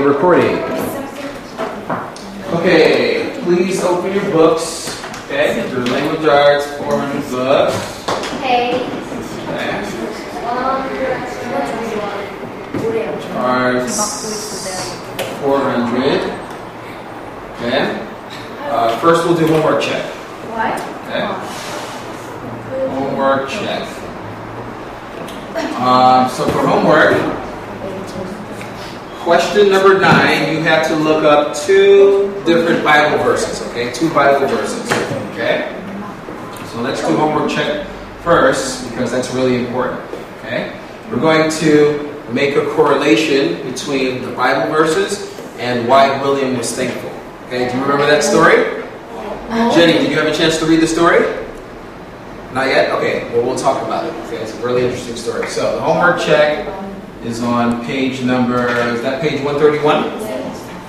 we're recording. Okay, please open your books. Okay, your language arts, 400 books. Okay. Arts, 400. Okay. First, we'll do homework check. What? Okay. Homework check. So for homework, question number 9, you have to look up 2 different Bible verses, okay? 2 Bible verses, okay? So let's do homework check first, because that's really important, okay? We're going to make a correlation between the Bible verses and why William was thankful, okay? Do you remember that story? Jenny, did you have a chance to read the story? Not yet? Okay, well, we'll talk about it, okay? It's a really interesting story. So the homework check is on page number, is that page 131?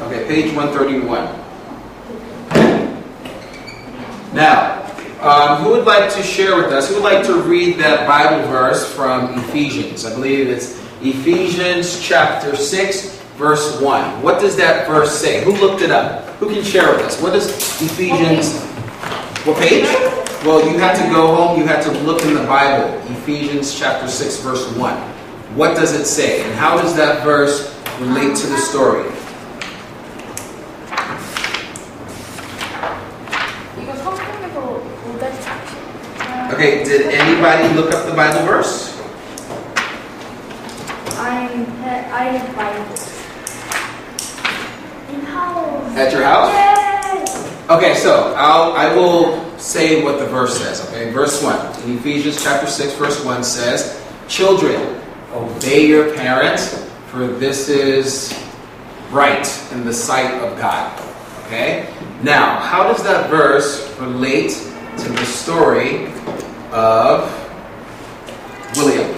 Okay, page 131. Now, who would like to share with us, who would like to read that Bible verse from Ephesians? I believe it's Ephesians chapter 6, verse 1. What does that verse say? Who looked it up? Who can share with us? What does Ephesians, what page? Well, you have to go home, you have to look in the Bible, Ephesians chapter 6, verse 1. What does it say? And how does that verse relate to the story? Okay, did anybody look up the Bible verse? I have Bible. In house. At your house? Yes. Okay, so I will say what the verse says, okay? Verse 1. In Ephesians chapter 6, verse 1 says, "Children, obey your parents, for this is right in the sight of God." Okay? Now, how does that verse relate to the story of William?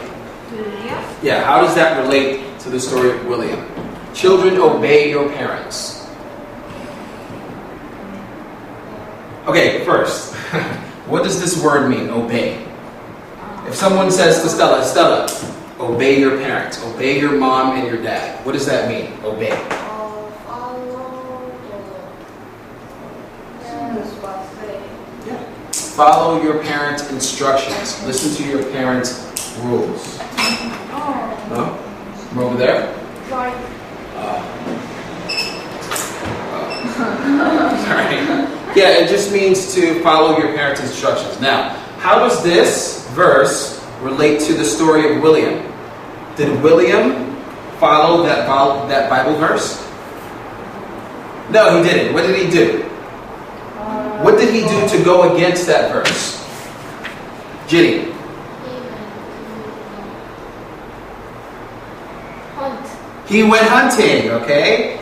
Yeah, how does that relate to the story of William? Children, obey your parents. Okay, first, what does this word mean, obey? If someone says to Stella, "Stella, obey your parents, obey your mom and your dad," what does that mean, obey? Follow your parents' instructions. Listen to your parents' rules. No? From over there? Sorry. Yeah, it just means to follow your parents' instructions. Now, how does this verse relate to the story of William? Did William follow that Bible verse? No, he didn't. What did he do? What did he do to go against that verse? Ginny. He went hunting, okay?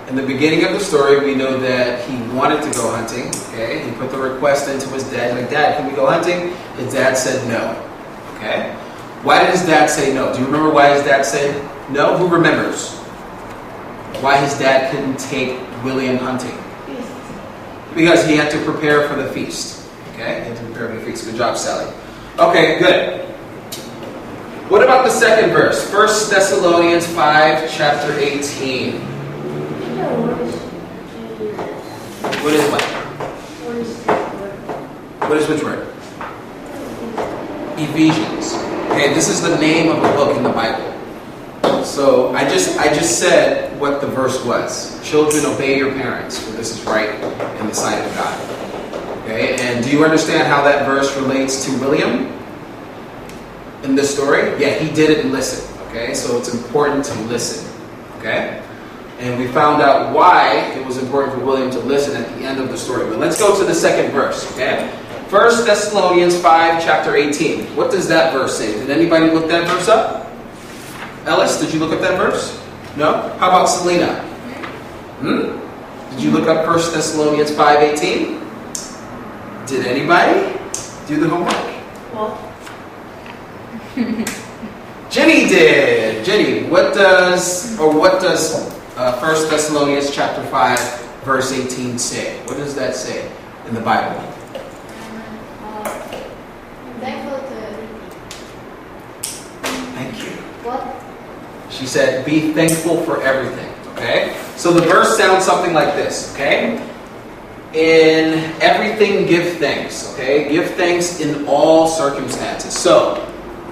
In the beginning of the story, we know that he wanted to go hunting, okay? He put the request into his dad, like, "Dad, can we go hunting?" His dad said no, okay? Why did his dad say no? Do you remember why his dad said no? Who remembers why his dad couldn't take William hunting? Because he had to prepare for the feast, okay? He had to prepare for the feast. Good job, Sally. Okay, good. What about the second verse? 1 Thessalonians 5, chapter 18. What is what? What is which word? Ephesians. Okay, this is the name of a book in the Bible. So I just said what the verse was. Children, obey your parents, for this is right in the sight of God. Okay, and do you understand how that verse relates to William in this story? Yeah, he didn't listen. Okay, so it's important to listen. Okay? And we found out why it was important for William to listen at the end of the story. But let's go to the second verse, okay? 1 Thessalonians 5, chapter 18. What does that verse say? Did anybody look that verse up? Ellis, did you look up that verse? No? How about Selena? Did you look up 1 Thessalonians 5:18? Did anybody do the homework? Well. Jenny did. Jenny, what does 1 Thessalonians chapter 5, verse 18 say? What does that say in the Bible? Thankful to... Thank you. What? She said, be thankful for everything. Okay? So the verse sounds something like this. Okay? In everything, give thanks. Okay? Give thanks in all circumstances. So,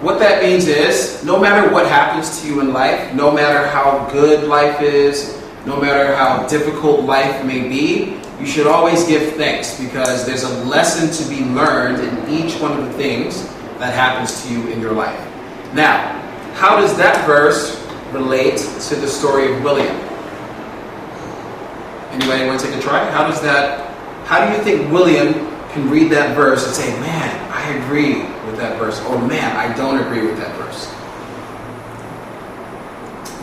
what that means is, no matter what happens to you in life, no matter how good life is, no matter how difficult life may be, you should always give thanks because there's a lesson to be learned in each one of the things that happens to you in your life. Now, how does that verse relate to the story of William? Anybody want to take a try? How do you think William can read that verse and say, man, I agree with that verse, or man, I don't agree with that verse?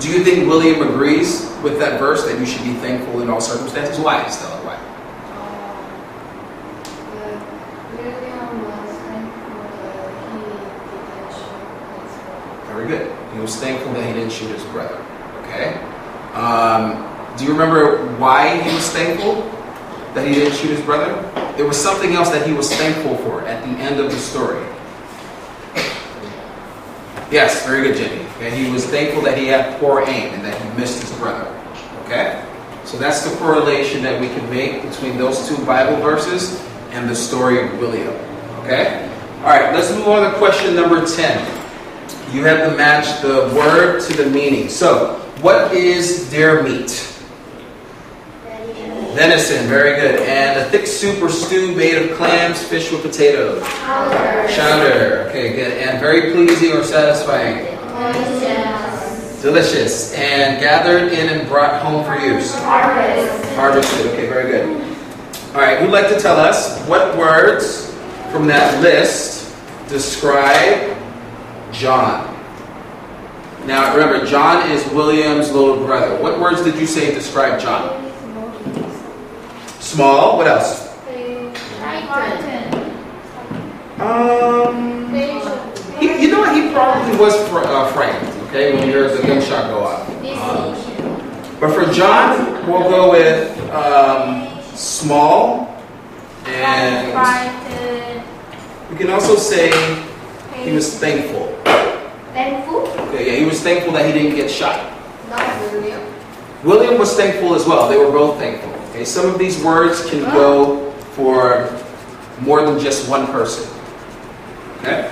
Do you think William agrees with that verse that you should be thankful in all circumstances? Why, Stella? Why? William was thankful that he didn't shoot his brother. Very good. He was thankful that he didn't shoot his brother. Okay? Do you remember why he was thankful that he didn't shoot his brother? There was something else that he was thankful for at the end of the story. Yes, very good, Jenny. Okay? He was thankful that he had poor aim and that he missed his brother. Okay? So that's the correlation that we can make between those two Bible verses and the story of William. Okay? Alright, let's move on to question number 10. You have to match the word to the meaning. So, what is deer meat? Venison, very good. And a thick soup or stew made of clams, fish with potatoes. Chowder. Okay, good. And very pleasing or satisfying? Delicious. And gathered in and brought home for use? Harvested. Okay, very good. All right, who'd like to tell us what words from that list describe John? Now, remember, John is William's little brother. What words did you say describe John? Small. What else? You know what? He probably was frightened. Okay, when you heard the gunshot go off. But for John, we'll go with small, and we can also say he was thankful. Thankful? Okay, yeah, he was thankful that he didn't get shot. Not William. William was thankful as well. They were both thankful. Okay, some of these words can go for more than just one person. Okay?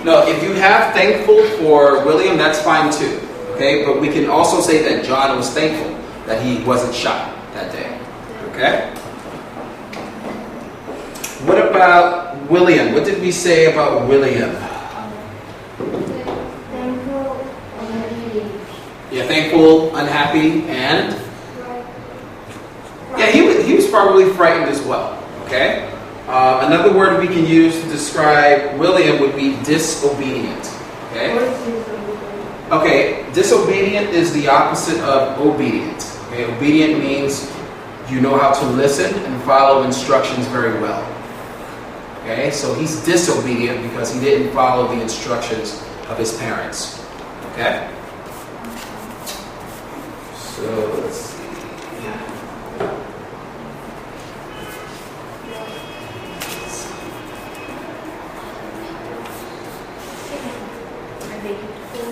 No, if you have thankful for William, that's fine too. Okay, but we can also say that John was thankful that he wasn't shot that day. Okay? What about William? What did we say about William? Thankful, unhappy. Yeah, thankful, unhappy, and yeah, he was probably frightened as well. Okay. Another word we can use to describe William would be disobedient. Okay. Okay, disobedient is the opposite of obedient. Okay, obedient means you know how to listen and follow instructions very well. Okay, so he's disobedient because he didn't follow the instructions of his parents. Okay? So let's see.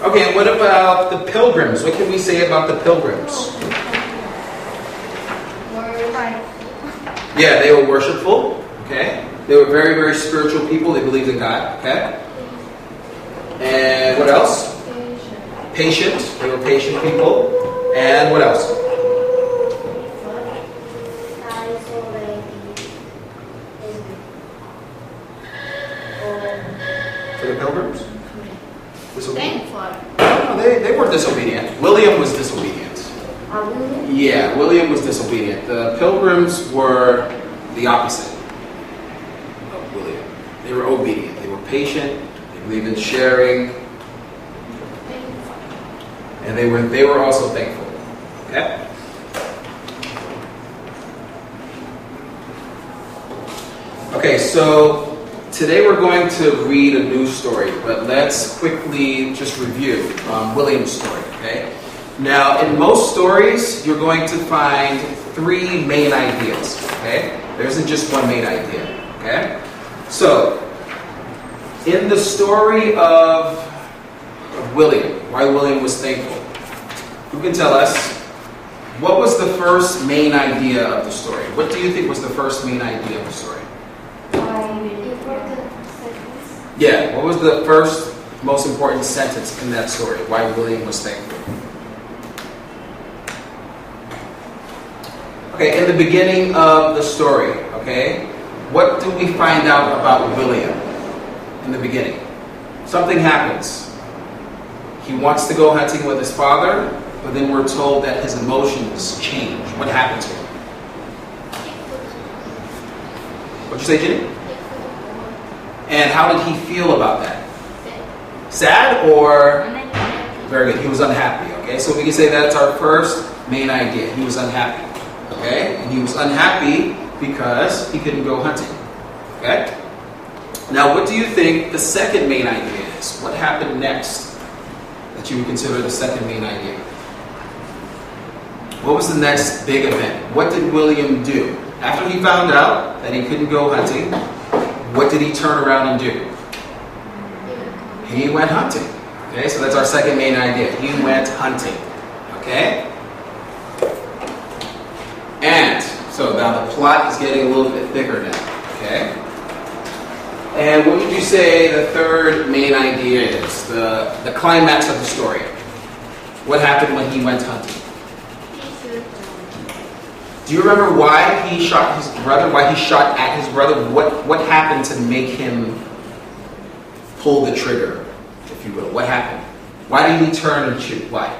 Okay, and what about the pilgrims? What can we say about the pilgrims? Yeah, they were worshipful. Okay? They were very, very spiritual people. They believed in God. Okay? And what else? Patient. They were patient people. And what else? For the pilgrims? Disobedient. No, they were disobedient. William was disobedient. Yeah, William was disobedient. The pilgrims were the opposite of William. They were obedient. They were patient. They believed in sharing. And they were also thankful. Okay? Okay, so today we're going to read a new story, but let's quickly just review William's story, okay? Now, in most stories, you're going to find three main ideas, okay? There isn't just one main idea, Okay? So, in the story of William, why William was thankful, who can tell us what was the first main idea of the story? What do you think was the first main idea of the story? Yeah, what was the first most important sentence in that story? Why William was thankful? Okay, in the beginning of the story, okay, what do we find out about William in the beginning? Something happens. He wants to go hunting with his father, but then we're told that his emotions change. What happened to him? What'd you say, Jenny? And how did he feel about that? Sad or? Very good. He was unhappy. Okay, so we can say that's our first main idea. He was unhappy. Okay, and he was unhappy because he couldn't go hunting. Okay. Now, what do you think the second main idea is? What happened next that you would consider the second main idea? What was the next big event? What did William do? After he found out that he couldn't go hunting, what did he turn around and do? He went hunting. Okay, so that's our second main idea. He went hunting. Okay? And, so now the plot is getting a little bit thicker now. Okay? And what would you say the third main idea is? The climax of the story. What happened when he went hunting? Do you remember why he shot his brother? Why he shot at his brother? What happened to make him pull the trigger, if you will? What happened? Why did he turn and shoot? Why?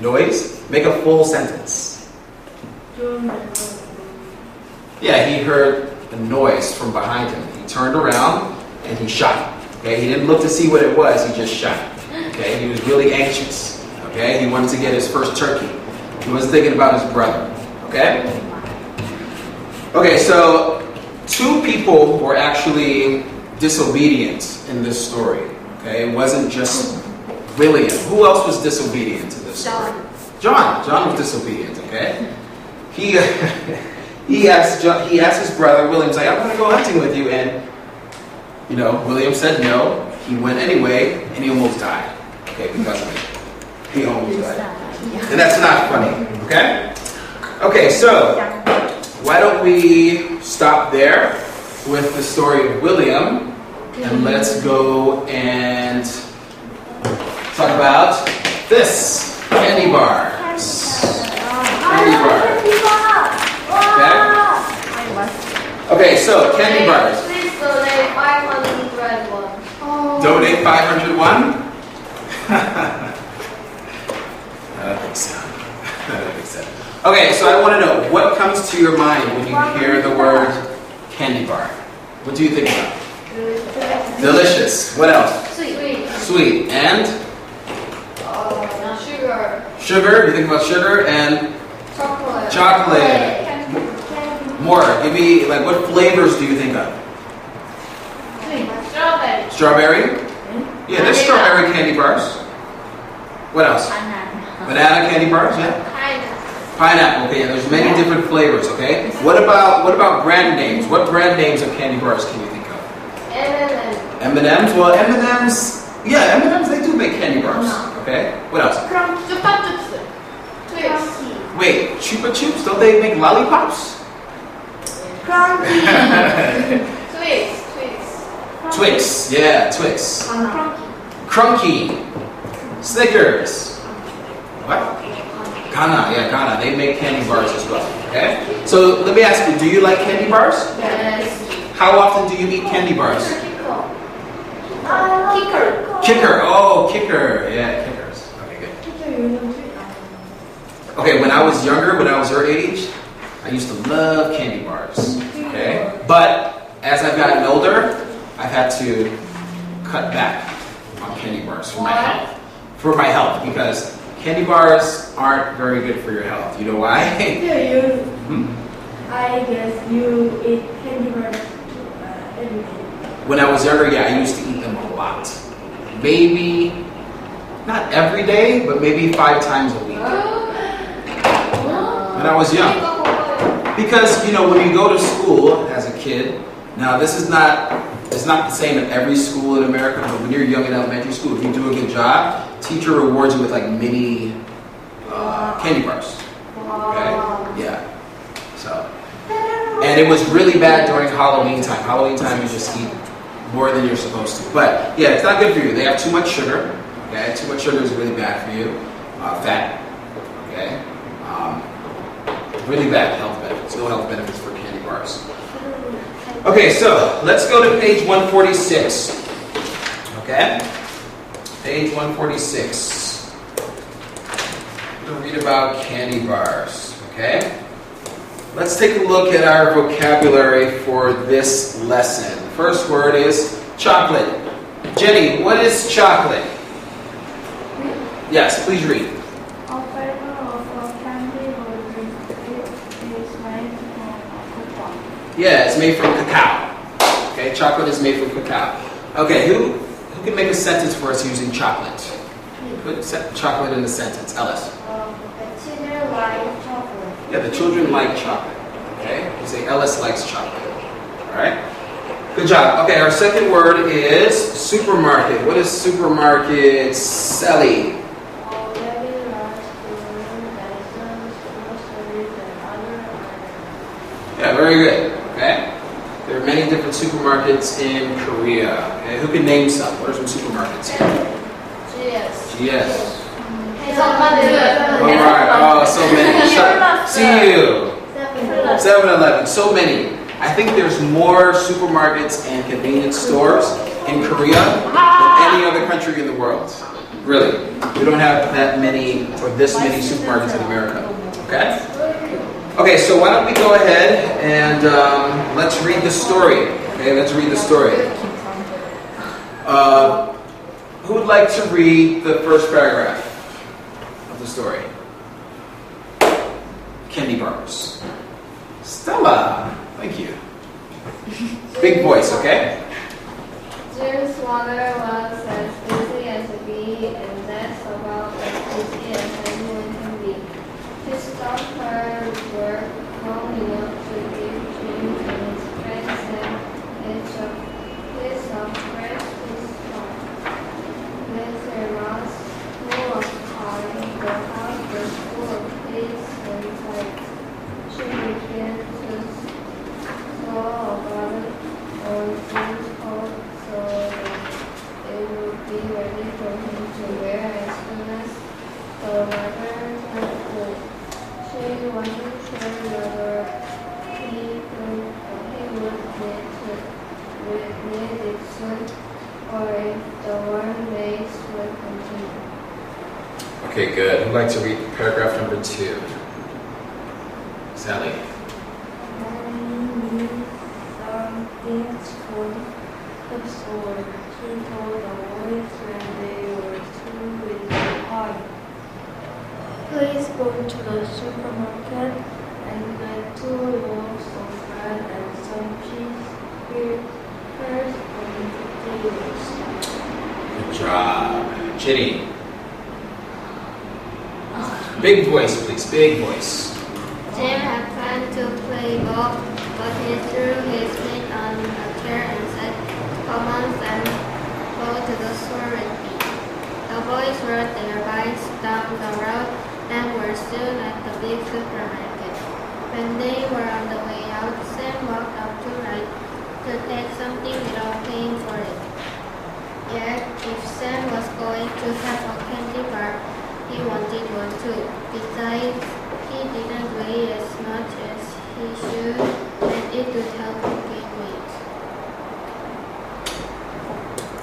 Noise? Make a full sentence. Yeah, he heard a noise from behind him. He turned around and he shot. Okay, he didn't look to see what it was. He just shot. Okay, he was really anxious. Okay, he wanted to get his first turkey. He wasn't thinking about his brother. Okay? Okay, so two people were actually disobedient in this story. Okay, it wasn't just William. Who else was disobedient to this story? John. John was disobedient. Okay, he asked his brother William, like, "I'm going to go hunting with you," and William said no. He went anyway, and he almost died. Okay, because of it. He almost died. And that's not funny, okay? Okay, so why don't we stop there with the story of William, and let's go and talk about this, candy bars. Candy bars. Okay? Okay, so candy bars. Please donate 501. Donate 501? I don't think so. Okay, so I want to know, what comes to your mind when you hear the word candy bar? What do you think about? Delicious. What else? Sweet. And? Sugar. Sugar. You think about sugar and? Chocolate. More. Give me, what flavors do you think of? Strawberry. Strawberry? Yeah, there's strawberry candy bars. What else? Banana candy bars, yeah? Pineapple, okay, yeah, there's many different flavors, okay? What about brand names? What brand names of candy bars can you think of? M&M's? Well, M&M's, they do make candy bars, okay? What else? Wait, Chupa Chups, don't they make lollipops? Twix, yeah, Twix. Crunky. Snickers. What? Ghana, they make candy bars as well, okay? So let me ask you, do you like candy bars? Yes. How often do you eat candy bars? Kicker. Oh, kicker. Yeah, kickers. Okay, good. Okay, when I was younger, when I was your age, I used to love candy bars, okay? But as I've gotten older, I've had to cut back on candy bars for my health. For my health, because candy bars aren't very good for your health. You know why? I guess you eat candy bars every day. When I was younger, I used to eat them a lot. Maybe, not every day, but maybe 5 times a week. when I was young. Because, you know, when you go to school as a kid, now this is not, it's not the same at every school in America, but when you're young in elementary school, if you do a good job, teacher rewards you with like mini candy bars. Okay? Yeah. So, and it was really bad during Halloween time. Halloween time, you just eat more than you're supposed to. But yeah, it's not good for you. They have too much sugar. Okay? Too much sugar is really bad for you. Fat. Okay? Really bad health benefits. No health benefits for candy bars. Okay, so let's go to page 146. Okay? Page 146. I'm going to read about candy bars. Okay? Let's take a look at our vocabulary for this lesson. The first word is chocolate. Jenny, what is chocolate? Yes, please read. A flavor of a candy or drink is made from cocoa. Yeah, it's made from cacao. Okay, chocolate is made from cacao. Okay, who can make a sentence for us using chocolate? Put chocolate in the sentence. Ellis. The children like chocolate. Yeah, the children like chocolate. Okay, you say Ellis likes chocolate. All right. Good job. Okay, our second word is supermarket. What is supermarket? Sally. Very large stores that serve groceries and other items. Yeah, very good. Okay. There are many different supermarkets in Korea. Okay, who can name some? What are some supermarkets here? GS. GS. All All right. Oh, so many. See you. 7-Eleven. So many. I think there's more supermarkets and convenience stores in Korea than any other country in the world. Really. We don't have that many or this many supermarkets in America. Okay? Okay, so why don't we go ahead and let's read the story. Okay, let's read the story. Who would like to read the first paragraph of the story? Candy bars. Stella, thank you. Big voice, okay? Jim's mother was as busy as a bee and less about as busy as anyone can be. She stopped her work long enough to give Jim and his friends and each of his fresh fish farm. With their mouths full of pie, the house was full of cakes and pies. She began to swallow butter or Jim's coat so that it would be ready for him to wear as soon as the weather turned cold. She wasn't sure whether he would need it soon or if the warm days would continue. Okay, good. Who'd like to read paragraph number 2? Sally. Something's for the store. He told the boys when they were through with the pie. Please go to the supermarket and get 2 loaves of bread and some cheese, peppers, and potatoes. Good job. Jenny. Big voice, please. Big voice. Jim had planned to play golf, but he threw his feet on a chair and said, "Come on, Sam, go to the store with me." The boys rode their bikes down the road and were soon at the big supermarket. When they were on the way out, Sam walked up to Wright to take something without paying for it. Yet, if Sam was going to have a candy bar, he wanted one too. Besides, he didn't weigh as much as he should, and it would help him gain weight.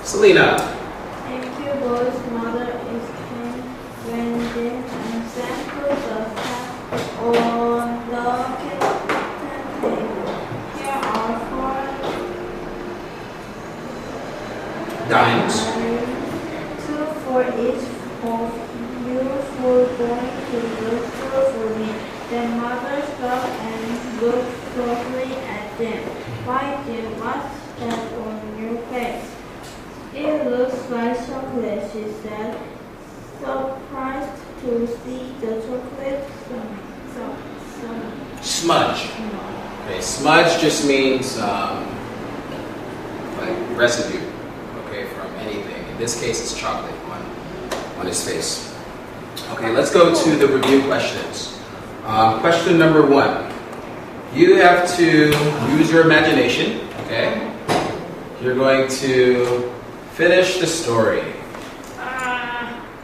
Selena. Thank you, boys. Mother is came when Jim and Sam put the hat on the kitchen table. Here are 4 Dimes. 2 for each of you for going to the store for me. Then Mother stopped and looked closely at Jim. Why, Jim, what's that on your face? It looks like chocolate, she said, surprised to see the chocolate Smudge. Okay, smudge just means like residue, okay, from anything. In this case, it's chocolate on his face. Okay, let's go to the review questions. Question number 1. You have to use your imagination, okay? You're going to finish the story.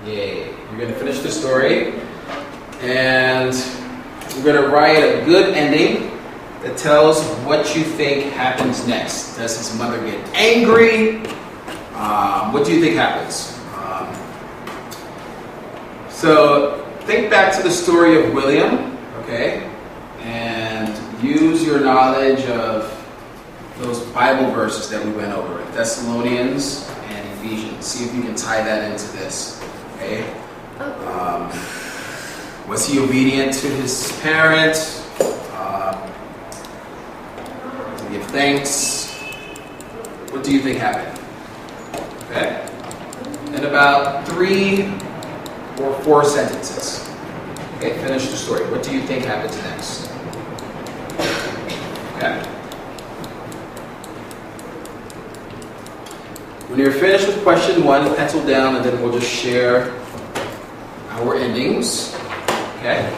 Yay. You're going to finish the story, and you're going to write a good ending that tells what you think happens next. Does his mother get angry? What do you think happens? So think back to the story of William, okay? And use your knowledge of those Bible verses that we went over, Thessalonians and Ephesians. See if you can tie that into this, okay? Was he obedient to his parents? Give thanks. What do you think happened? Okay. In about 3 or 4 sentences. Okay, finish the story. What do you think happens next? Okay. When you're finished with question 1, pencil down, and then we'll just share our endings. Okay.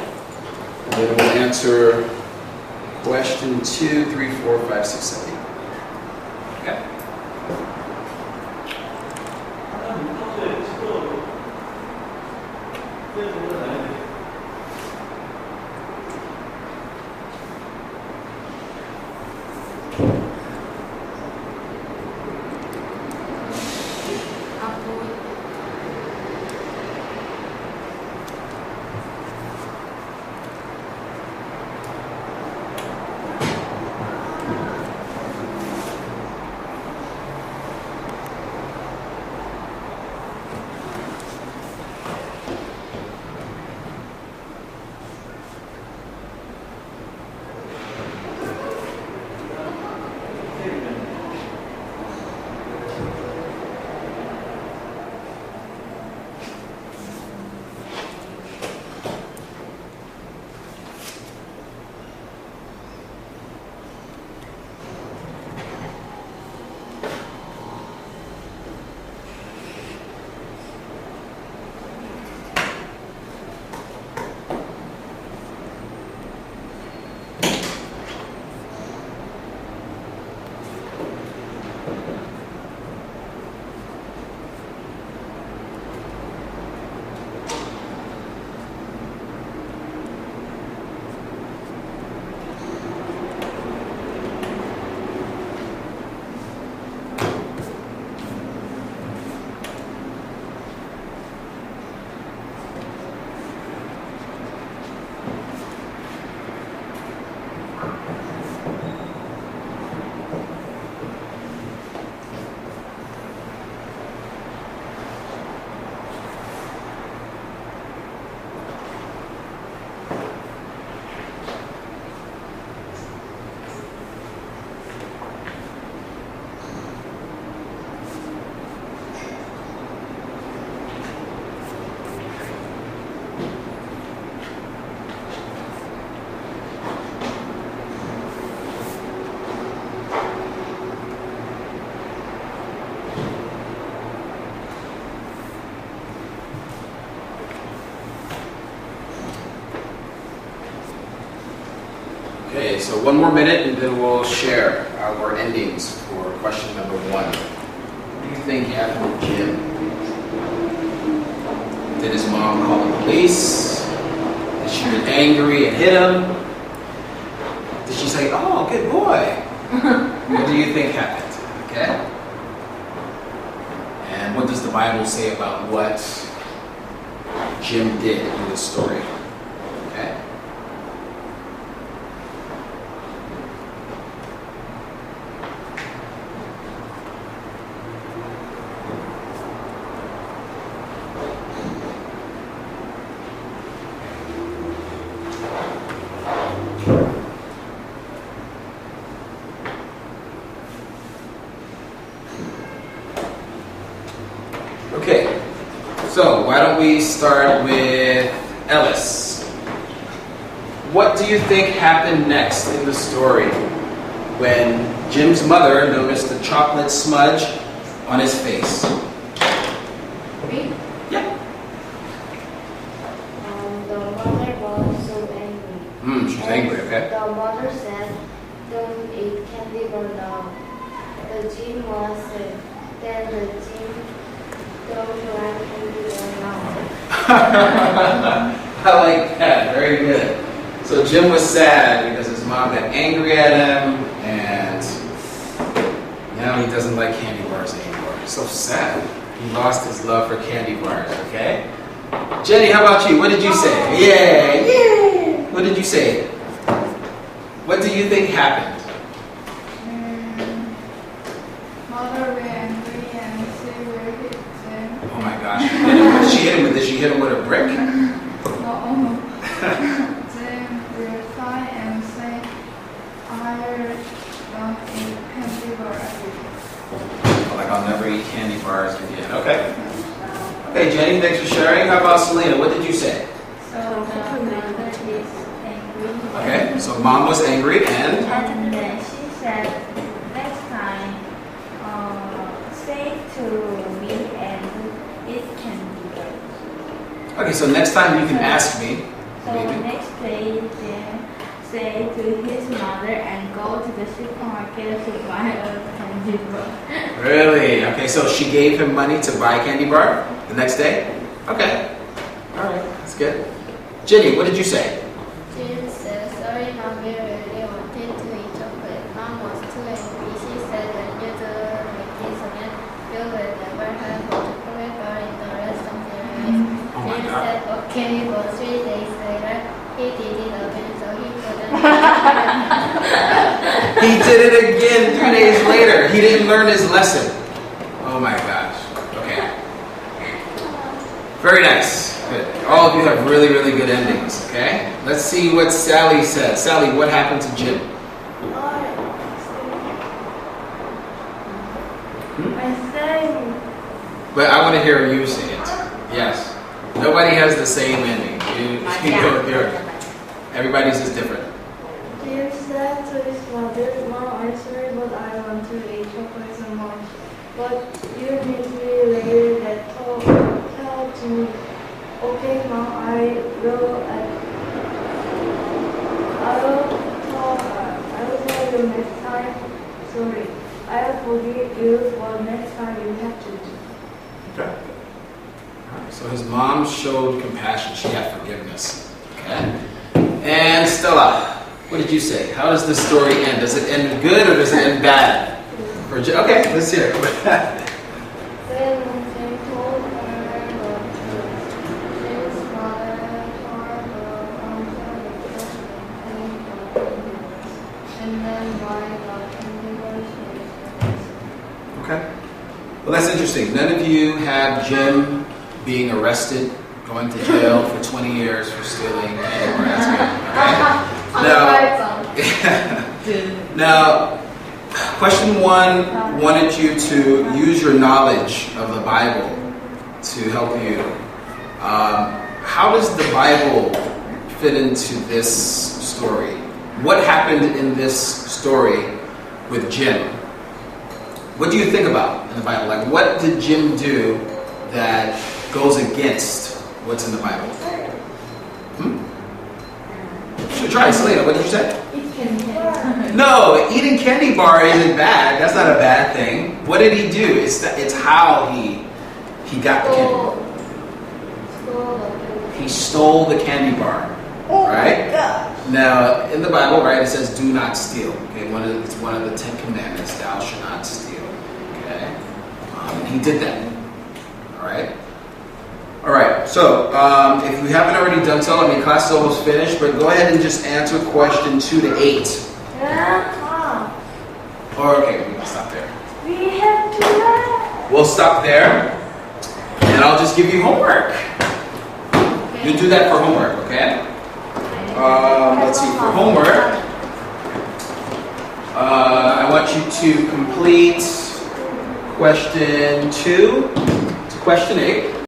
And then we'll answer question 2, 3, 4, 5, 6, 7, 8. Okay. Okay, so 1 more minute and then we'll share our endings for question number 1. What do you think happened with Jim? Did his mom call the police? Did she get angry and hit him? Did she say, "Oh, good boy"? What do you think happened? Okay? And what does the Bible say about what Jim did in this story? Okay? Okay, so why don't we start with Ellis? what do you think happened next in the story when Jim's mother noticed the chocolate smudge on his face? Me? Yeah. The mother was so angry. She was angry, okay. The mother said, "Don't eat candy bar now." The Jim was said, "Then the Jim don't like candy bar now." I like that. Very good. So Jim was sad because his mom got angry at him, and now he doesn't like candy bars anymore. So sad. He lost his love for candy bars. Okay. Jenny, how about you? What did you say? Yeah, yeah. What did you say? What do you think happened? Mother was angry and she will hit Jim. Oh my gosh! What did she hit him with? Did she hit him with a brick? No. Jim will cry and say, I don't eat candy bar again. Like, I'll never eat candy bars again. Okay. Okay, Jenny, thanks for sharing. How about Selena? What did you say? So the mother is angry. Okay, so mom was angry and? And then she said, next time, say to me and it can be good. Okay, so next time you can ask me. So Maybe. next day, Jim say to his mother and go to the supermarket to buy a candy bar. Really? Okay, so she gave him money to buy a candy bar the next day? Okay. All right, that's good. Jenny, what did you say? Jim said, sorry, mommy really wanted to eat chocolate. Mom was too angry. She said, when you do like this again, you will never have a chocolate bar in the rest of your life. Oh my Jim God. said, okay, but 3 days later, he did it again, so he couldn't. He did it again 3 days later. He didn't learn his lesson. Oh my gosh. Okay. Very nice. Good. All of you have really, really good endings. Okay? Let's see what Sally said. Sally, what happened to Jim? I sang. But I want to hear you say it. Yes. Nobody has the same ending. You go here. Everybody's is different. Jim said to his mother, "Mom, I'm sorry, but I want to eat chocolate so much. But you need me later that tell to me. Okay, Mom, I will tell you next time. Sorry, I'll forgive you, but next time you have to do." Okay. All right. So his mom showed compassion. She had forgiveness. Okay. And Stella, what did you say? How does this story end? Does it end good or does it end bad? Okay, let's hear it. Then Jim told her what to do. Jim's mother tore the and then why the candy bars was Okay. Well, that's interesting. None of you have Jim being arrested, going to jail for 20 years for stealing candy bar ice cream. Okay? Now, question one wanted you to use your knowledge of the Bible to help you. How does the Bible fit into this story? What happened in this story with Jim? What do you think about in the Bible? Like, what did Jim do that goes against what's in the Bible? Should try, Selena. What did you say? It can be. No, eating candy bar isn't bad. That's not a bad thing. What did he do? It's how he got the candy bar. He stole the candy bar. Right? Now, in the Bible, right, it says, "Do not steal." Okay, it's one of the 10 Commandments. Thou shalt not steal. Okay, he did that. All right. All right. So, if we haven't already done so, I mean, class is almost finished, but go ahead and just answer question 2 to 8. Or okay, we can stop there. We have to laugh. We'll stop there, and I'll just give you homework. You do that for homework, okay? Let's see, for homework, I want you to complete question 2 to question 8.